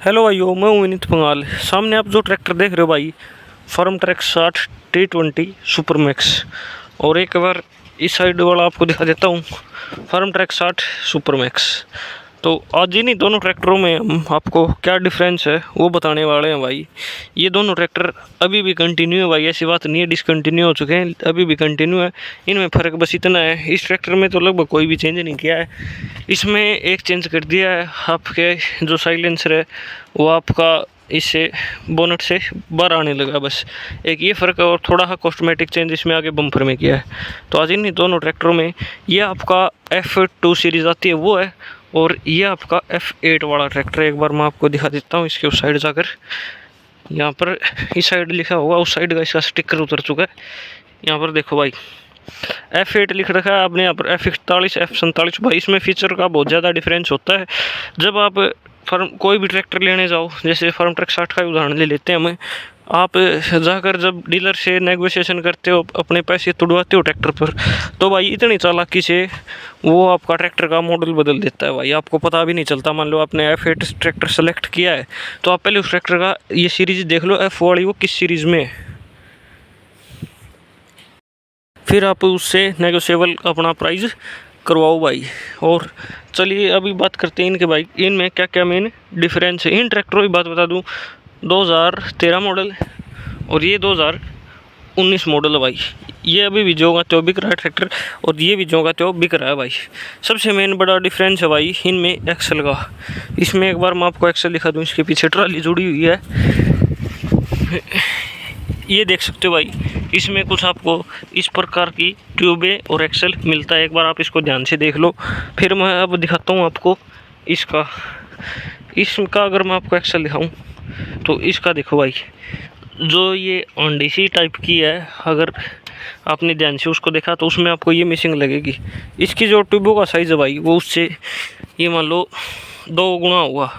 Hello भाइयों, मैं हूं विनीत पंगाल। सामने आप जो ट्रैक्टर देख रहे हो भाई, farm track 60 T20 super max. और एक बार इस साइड वाला आपको दिखा देता हूं, फार्म ट्रैक 60 सुपर मैक्स। तो आज इन्हीं दोनों ट्रैक्टरों में हम आपको क्या डिफरेंस है वो बताने वाले हैं भाई। ये दोनों ट्रैक्टर अभी भी कंटिन्यू है भाई, ऐसी बात नहीं है डिसकंटिन्यू हो चुके हैं, अभी भी कंटिन्यू है। इनमें फ़र्क बस इतना है, इस ट्रैक्टर में तो लगभग कोई भी चेंज नहीं किया है। इसमें एक चेंज कर दिया है, आपके जो साइलेंसर है वो आपका इससे बोनट से बाहर आने लगा, बस एक ये फ़र्क है। और थोड़ा सा कॉस्मेटिक चेंज इसमें आगे बम्पर में किया है। तो आज इन दोनों ट्रैक्टरों में ये आपका F2 सीरीज़ आती है वो है, और ये आपका F8 वाला ट्रैक्टर। एक बार मैं आपको दिखा देता हूँ इसके उस साइड जाकर। यहाँ पर इस साइड लिखा होगा, उस साइड का इसका स्टिकर उतर चुका है। यहाँ पर देखो भाई, F8 लिख रखा है आपने, यहाँ पर F41 F47 भाई। इसमें फीचर का बहुत ज़्यादा डिफरेंस होता है। जब आप फर्म कोई भी ट्रैक्टर लेने जाओ, जैसे फार्म ट्रैक 60 का उदाहरण ले लेते हैं हमें, आप जाकर जब डीलर से नेगोशिएशन करते हो, अपने पैसे तुड़वाते हो ट्रैक्टर पर, तो भाई इतनी चालाकी से वो आपका ट्रैक्टर का मॉडल बदल देता है भाई, आपको पता भी नहीं चलता। मान लो आपने F8 ट्रैक्टर सेलेक्ट किया है, तो आप पहले उस ट्रैक्टर का ये सीरीज़ देख लो, F वाली वो किस सीरीज़ में है, फिर आप उससे नेगोशिएबल अपना प्राइस करवाओ भाई। और चलिए अभी बात करते हैं इनके भाई, इनमें क्या क्या मेन डिफरेंस है। इन ट्रैक्टरों की बात बता दूं, 2013 मॉडल और ये 2019 मॉडल है भाई। ये अभी भी जो का त्यो बिक रहा है ट्रैक्टर, और ये भी जो का त्यो बिक रहा है भाई। सबसे मेन बड़ा डिफरेंस है भाई इनमें एक्सल का। इसमें एक बार मैं आपको एक्सल दिखा दूँ, इसके पीछे ट्राली जुड़ी हुई है, ये देख सकते हो भाई। इसमें कुछ आपको इस प्रकार की ट्यूबें और एक्सल मिलता है, एक बार आप इसको ध्यान से देख लो। फिर मैं अब दिखाता हूँ आपको इसका अगर मैं आपको एक्सल दिखाऊँ तो इसका देखो भाई, जो ये ओंडीसी टाइप की है, अगर आपने ध्यान से उसको देखा तो उसमें आपको ये मिसिंग लगेगी। इसकी जो ट्यूबों का साइज़ है भाई, वो उससे ये मान लो 2 गुना हुआ।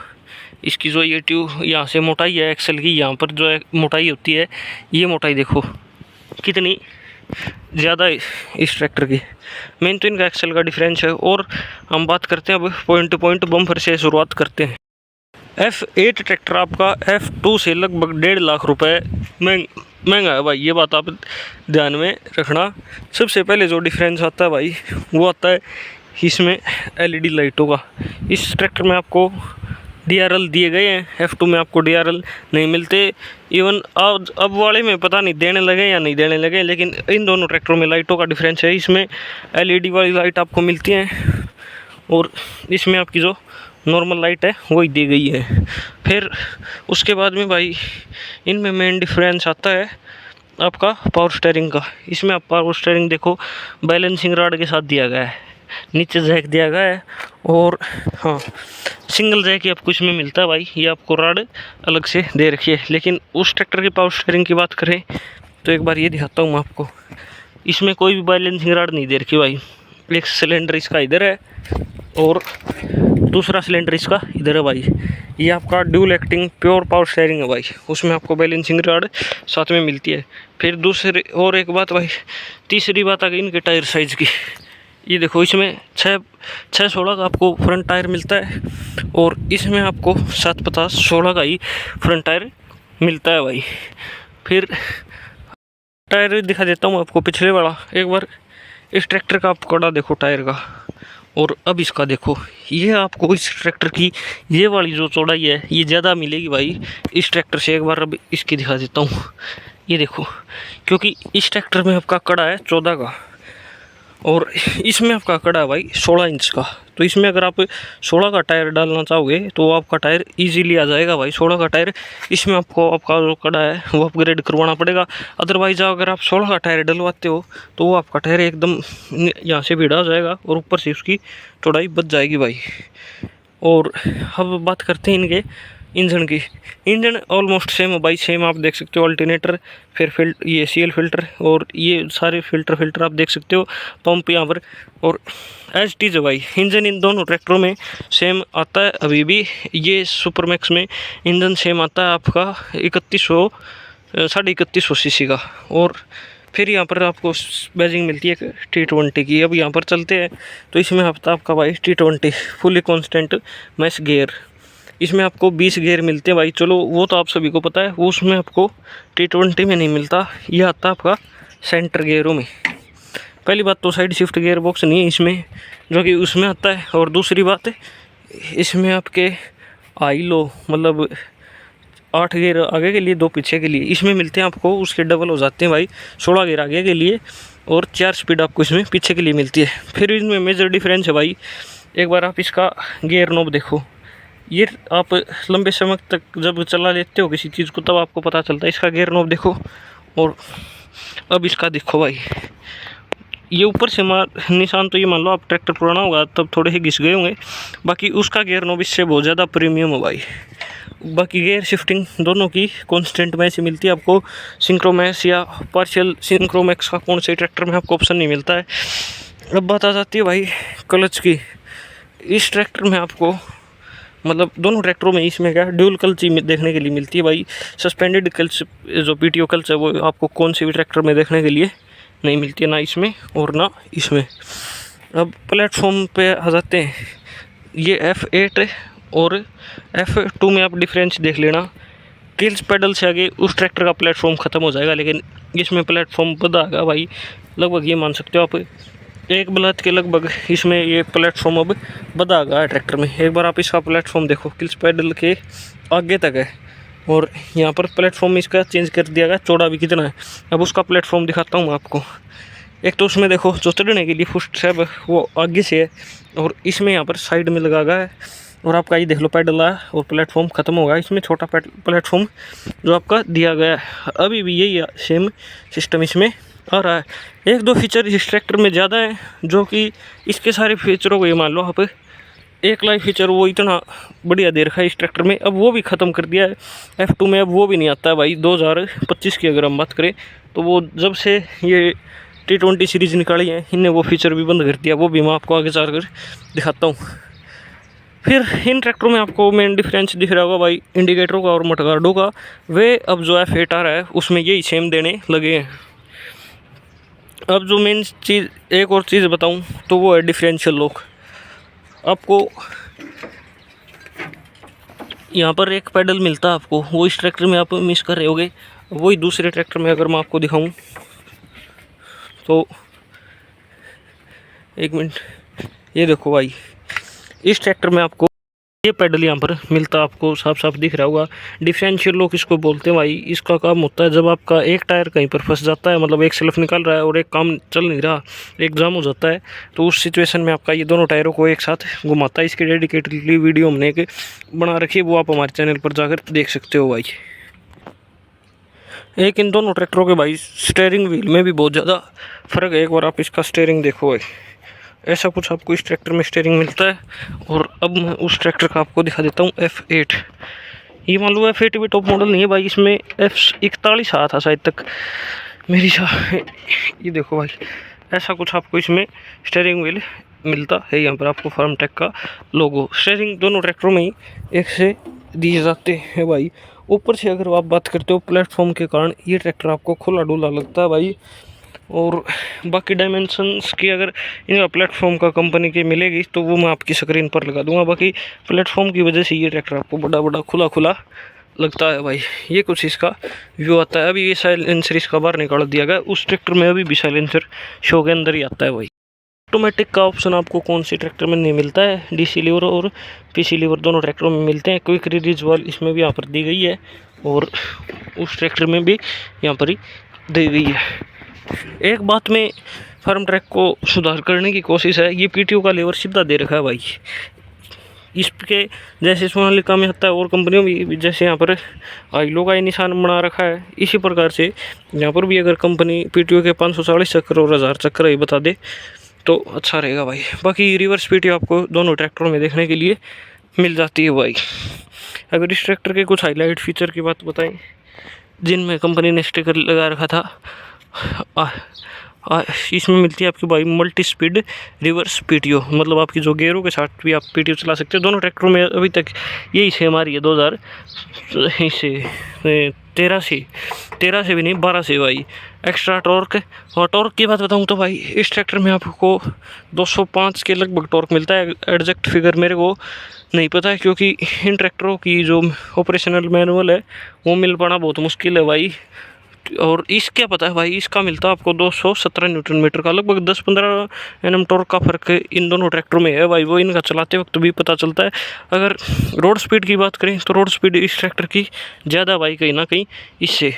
इसकी जो ये ट्यूब यहाँ से मोटाई है एक्सल की, यहाँ पर जो है मोटाई होती है, ये मोटाई देखो कितनी ज़्यादा है इस ट्रैक्टर की। मेन तो इनका एक्सल का डिफरेंस है। और हम बात करते हैं अब पॉइंट टू पॉइंट, बम्पर से शुरुआत करते हैं। F8 ट्रैक्टर आपका F2 से लगभग 1.5 लाख रुपए महंगा है भाई, ये बात आप ध्यान में रखना। सबसे पहले जो डिफरेंस आता है भाई, वो आता है इसमें LED लाइटों का। इस ट्रैक्टर में आपको DRL दिए गए हैं, F2 में आपको DRL नहीं मिलते। इवन अब वाले में पता नहीं देने लगे या नहीं देने लगे, लेकिन इन दोनों ट्रैक्टरों में लाइटों का डिफरेंस है। इसमें LED वाली लाइट आपको मिलती हैं, और इसमें आपकी जो नॉर्मल लाइट है वही दी गई है। फिर उसके बाद में भाई इनमें मेन डिफरेंस आता है आपका पावर स्टीयरिंग का। इसमें आप पावर स्टीयरिंग देखो, बैलेंसिंग रॉड के साथ दिया गया है, नीचे जैक दिया गया है, और हाँ सिंगल जैक ही आपको इसमें मिलता है भाई, ये आपको रॉड अलग से दे रखी है। लेकिन उस ट्रैक्टर की पावर स्टीयरिंग की बात करें तो एक बार ये दिखाता हूँ मैं आपको, इसमें कोई भी बैलेंसिंग रॉड नहीं दे रखी भाई। एक सिलेंडर इसका इधर है और दूसरा सिलेंडर इसका इधर है भाई। ये आपका dual acting pure power steering है भाई, उसमें आपको बैलेंसिंग रॉड साथ में मिलती है। फिर दूसरी और एक बात भाई, तीसरी बात आ गई इनके टायर साइज़ की। ये देखो, इसमें 6/16 का आपको फ्रंट टायर मिलता है, और इसमें आपको 7/50/16 का ही फ्रंट टायर मिलता है भाई। फिर टायर दिखा देता हूँ आपको पिछले वाला। एक बार इस ट्रैक्टर का आप कड़ा देखो टायर का, और अब इसका देखो। ये आपको इस ट्रैक्टर की ये वाली जो चौड़ाई है ये ज़्यादा मिलेगी भाई इस ट्रैक्टर से। एक बार अब इसकी दिखा देता हूँ, ये देखो, क्योंकि इस ट्रैक्टर में आपका कड़ा है 14 का, और इसमें आपका कड़ा है भाई 16 इंच का। तो इसमें अगर आप 16 का टायर डालना चाहोगे तो आपका टायर इजीली आ जाएगा भाई 16 का टायर। इसमें आपको आपका जो कड़ा है वो अपग्रेड करवाना पड़ेगा। अदरवाइज अगर आप 16 का टायर डलवाते हो तो वो आपका टायर एकदम यहाँ से भिड़ा आ जाएगा, और ऊपर से उसकी चौड़ाई बच जाएगी भाई। और अब बात करते हैं इनके इंजन की। इंजन ऑलमोस्ट सेम है भाई, सेम आप देख सकते हो। अल्टरनेटर, फिर ये CL फिल्टर, और ये सारे फिल्टर आप देख सकते हो, पंप यहाँ पर, और एज टी है भाई। इंजन इन दोनों ट्रैक्टरों में सेम आता है अभी भी। ये सुपर मैक्स में इंजन सेम आता है आपका 3100 cc का। और फिर यहाँ पर आपको बैजिंग मिलती है T20 की। अब यहाँ पर चलते हैं तो इसमें आपका भाई T20 fully constant mash gear. इसमें आपको 20 गियर मिलते हैं भाई। चलो वो तो आप सभी को पता है, वो उसमें आपको T20 में नहीं मिलता, ये आता है आपका सेंटर गियरों में। पहली बात तो साइड शिफ्ट गियर बॉक्स नहीं है इसमें, जो कि उसमें आता है। और दूसरी बात इसमें आपके आई लो मतलब 8 गियर आगे के लिए 2 पीछे के लिए इसमें मिलते हैं आपको, उसके डबल हो जाते हैं भाई 16 गियर आगे के लिए और 4 स्पीड आपको इसमें पीछे के लिए मिलती है। फिर इनमें मेजर डिफरेंस है भाई, एक बार आप इसका गियर नॉब देखो। ये आप लंबे समय तक जब चला लेते हो किसी चीज़ को तब आपको पता चलता है। इसका गियर नॉब देखो और अब इसका देखो भाई, ये ऊपर से निशान तो ये मान लो आप ट्रैक्टर पुराना होगा तब थोड़े ही घिस गए होंगे, बाकी उसका गियर नॉब इससे बहुत ज़्यादा प्रीमियम है भाई। बाकी गियर शिफ्टिंग दोनों की कांस्टेंट में से मिलती है आपको, सिंक्रोमैक्स या पार्शियल सिंक्रोमैक्स का कौन से ट्रैक्टर में आपको ऑप्शन नहीं मिलता है। अब बात आ जाती है भाई क्लच की। इस ट्रैक्टर में आपको मतलब दोनों ट्रैक्टरों में इसमें क्या ड्यूल क्लच देखने के लिए मिलती है भाई। सस्पेंडेड क्लच जो PTO क्लच है वो आपको कौन से भी ट्रैक्टर में देखने के लिए नहीं मिलती है, ना इसमें और ना इसमें। अब प्लेटफॉर्म पे आ जाते हैं, ये F8 और F2 में आप डिफरेंस देख लेना। किल्स पेडल से आगे उस ट्रैक्टर का प्लेटफॉर्म ख़त्म हो जाएगा, लेकिन इसमें प्लेटफॉर्म बढ़ाएगा भाई, लगभग ये मान सकते हो आप 1 ब्लॉक के लगभग इसमें ये प्लेटफॉर्म अब बढ़ाएगा ट्रैक्टर में। एक बार आप इसका प्लेटफॉर्म देखो, किल्स पेडल के आगे तक है और यहाँ पर प्लेटफॉर्म इसका चेंज कर दिया गया, चौड़ा भी कितना है। अब उसका प्लेटफॉर्म दिखाता हूँ मैं आपको। एक तो उसमें देखो जो चढ़ने के लिए फुट स्टेप वो आगे से है और इसमें यहाँ पर साइड में लगा गया है। और आपका ये देख लो पैडल है और प्लेटफॉर्म ख़त्म होगा, इसमें छोटा प्लेटफॉर्म जो आपका दिया गया है। अभी भी यही सेम सिस्टम इसमें आ रहा है। 1-2 फीचर इस ट्रैक्टर में ज़्यादा है, जो कि इसके सारे फीचरों को ये मान लो आप एक लाइफ फीचर वो इतना बढ़िया दे रखा है इस ट्रैक्टर में, अब वो भी ख़त्म कर दिया है। F2 में अब वो भी नहीं आता है भाई। 2025 की अगर हम बात करें तो वो जब से ये T20 सीरीज़ निकाली है इनने वो फीचर भी बंद कर दिया, वो भी मैं आपको आगे चलकर दिखाता हूँ। फिर इन ट्रैक्टरों में आपको मेन डिफरेंस दिख रहा होगा भाई इंडिकेटरों का और मडगार्डों का। वे अब जो F8 आ रहा है उसमें यही सेम देने लगे हैं। अब जो मेन चीज़ एक और चीज़ बताऊं तो वो है डिफरेंशियल लॉक। आपको यहाँ पर एक पैडल मिलता है आपको, वो इस ट्रैक्टर में आप मिस कर रहे होगे, वही दूसरे ट्रैक्टर में अगर मैं आपको दिखाऊं तो एक मिनट, ये देखो भाई इस ट्रैक्टर में आपको ये पैडल यहाँ पर मिलता है, आपको साफ साफ दिख रहा होगा। डिफरेंशियल लॉक इसको बोलते हैं भाई। इसका काम होता है जब आपका एक टायर कहीं पर फंस जाता है, मतलब एक सेल्फ निकल रहा है और एक काम चल नहीं रहा, एक जाम हो जाता है, तो उस सिचुएशन में आपका ये दोनों टायरों को एक साथ घुमाता है। इसकी डेडिकेटेडली वीडियो हमने एक बना रखी है, वो आप हमारे चैनल पर जाकर देख सकते हो भाई। एक इन दोनों ट्रैक्टरों के भाई स्टेयरिंग व्हील में भी बहुत ज़्यादा फ़र्क है। एक बार आप इसका स्टेयरिंग देखो भाई, ऐसा कुछ आपको इस ट्रैक्टर में स्टीयरिंग मिलता है। और अब मैं उस ट्रैक्टर का आपको दिखा देता हूँ F8। ये मान लो F8 भी टॉप मॉडल नहीं है भाई, इसमें F41 आया था शायद तक मेरी ये देखो भाई, ऐसा कुछ आपको इसमें स्टीयरिंग व्हील मिलता है। यहाँ पर आपको फार्मटेक का लोगो, स्टीयरिंग दोनों ट्रैक्टरों में ही एक से दिए जाते हैं भाई। ऊपर से अगर आप बात करते हो प्लेटफॉर्म के कारण ये ट्रैक्टर आपको खुला डुला लगता है भाई। और बाकी डायमेंशंस की अगर इनका प्लेटफॉर्म का कंपनी की मिलेगी तो वो मैं आपकी स्क्रीन पर लगा दूंगा। बाकी प्लेटफॉर्म की वजह से ये ट्रैक्टर आपको बड़ा बड़ा खुला खुला लगता है भाई। ये कुछ इसका व्यू आता है। अभी ये साइलेंसर इसका बाहर निकाल दिया गया, उस ट्रैक्टर में अभी भी साइलेंसर शो के अंदर ही आता है भाई। ऑटोमेटिक का ऑप्शन आपको कौन सी ट्रैक्टर में नहीं मिलता है, DC लीवर और PC लीवर दोनों ट्रैक्टरों में मिलते हैं। क्विक रिलीज वाल इसमें भी यहाँ पर दी गई है और उस ट्रैक्टर में भी यहाँ पर ही दी गई है। एक बात में फार्म ट्रैक को सुधार करने की कोशिश है, ये PTO का लीवर सीधा दे रखा है भाई। इसके जैसे सोनालिका में होता है और कंपनियों में भी जैसे यहाँ पर आइलो का निशान बना रखा है, इसी प्रकार से यहाँ पर भी अगर कंपनी PTO के 540 चक्कर और 1000 चक्कर ही बता दे तो अच्छा रहेगा भाई। बाकी रिवर्स PTO आपको दोनों ट्रैक्टरों में देखने के लिए मिल जाती है भाई। अगर इस ट्रैक्टर के कुछ हाईलाइट फीचर की बात बताएं जिनमें कंपनी ने स्टिकर लगा रखा था, इसमें मिलती है आपकी भाई मल्टी स्पीड रिवर्स PTO, मतलब आपकी जो गेयरों के साथ भी आप PTO चला सकते हो। दोनों ट्रैक्टरों में अभी तक यही सेम आ रही है 2000 से 13 से भी नहीं, 12 से भाई एक्स्ट्रा टॉर्क। और टॉर्क की बात बताऊँ तो भाई इस ट्रैक्टर में आपको 205 के लगभग टॉर्क मिलता है। एग्जैक्ट फिगर मेरे को नहीं पता है, क्योंकि इन ट्रैक्टरों की जो ऑपरेशनल मैनुअल है वो मिल पाना बहुत मुश्किल है भाई। और इसका पता है भाई, इसका मिलता है आपको 217 न्यूटन मीटर का, लगभग 10-15 एनएम टॉर्क का फ़र्क इन दोनों ट्रैक्टरों में है भाई। वो इनका चलाते वक्त भी पता चलता है। अगर रोड स्पीड की बात करें तो रोड स्पीड इस ट्रैक्टर की ज़्यादा भाई, कहीं ना कहीं इससे।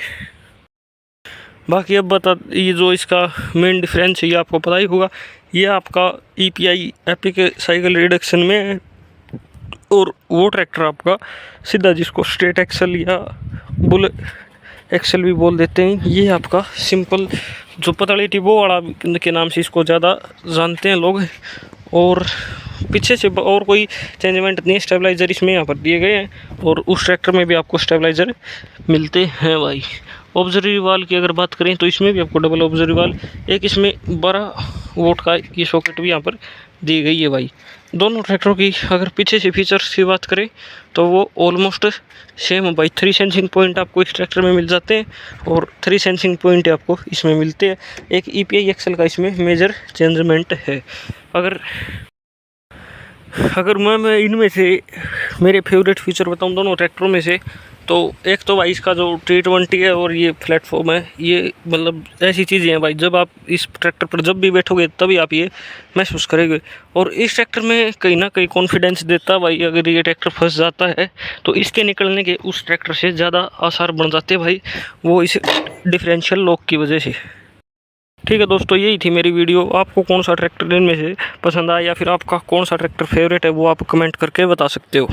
बाकी अब बता, ये जो इसका मेन डिफरेंस है ये आपको पता ही होगा, ये आपका EPI एपिक साइकिल रिडक्शन में है। और वो ट्रैक्टर आपका सीधा, जिसको स्ट्रेट एक्सल या बुल एक्सल भी बोल देते हैं, ये आपका सिंपल जो पतली टिबो वाला के नाम से इसको ज़्यादा जानते हैं लोग। और पीछे से और कोई चेंजमेंट नहीं, स्टेबलाइज़र इसमें यहाँ पर दिए गए हैं। और उस ट्रैक्टर में भी आपको स्टेबलाइज़र मिलते हैं भाई। ऑब्जर्वरी वाल की अगर बात करें तो इसमें भी आपको डबल ऑब्जर्वरी वाल, एक इसमें 12 वोल्ट का ये सॉकेट भी यहाँ पर दी गई है भाई। दोनों ट्रैक्टरों की अगर पीछे से फीचर्स की बात करें तो वो ऑलमोस्ट सेम भाई। 3 सेंसिंग पॉइंट आपको इस ट्रैक्टर में मिल जाते हैं और 3 सेंसिंग पॉइंट आपको इसमें मिलते हैं। एक EPI एक्सल का इसमें मेजर चेंजमेंट है। अगर मैं इनमें से मेरे फेवरेट फीचर बताऊं दोनों ट्रैक्टरों में से, तो एक तो भाई इसका जो T20 है और ये प्लेटफॉर्म है, ये मतलब ऐसी चीज़ें हैं भाई, जब आप इस ट्रैक्टर पर जब भी बैठोगे तभी आप ये महसूस करेंगे। और इस ट्रैक्टर में कहीं ना कहीं कॉन्फिडेंस देता भाई। अगर ये ट्रैक्टर फंस जाता है तो इसके निकलने के उस ट्रैक्टर से ज़्यादा आसार बन जाते भाई, वो इस डिफरेंशियल लॉक की वजह से। ठीक है दोस्तों, यही थी मेरी वीडियो। आपको कौन सा ट्रैक्टर इनमें से पसंद आया या फिर आपका कौन सा ट्रैक्टर फेवरेट है, वो आप कमेंट करके बता सकते हो।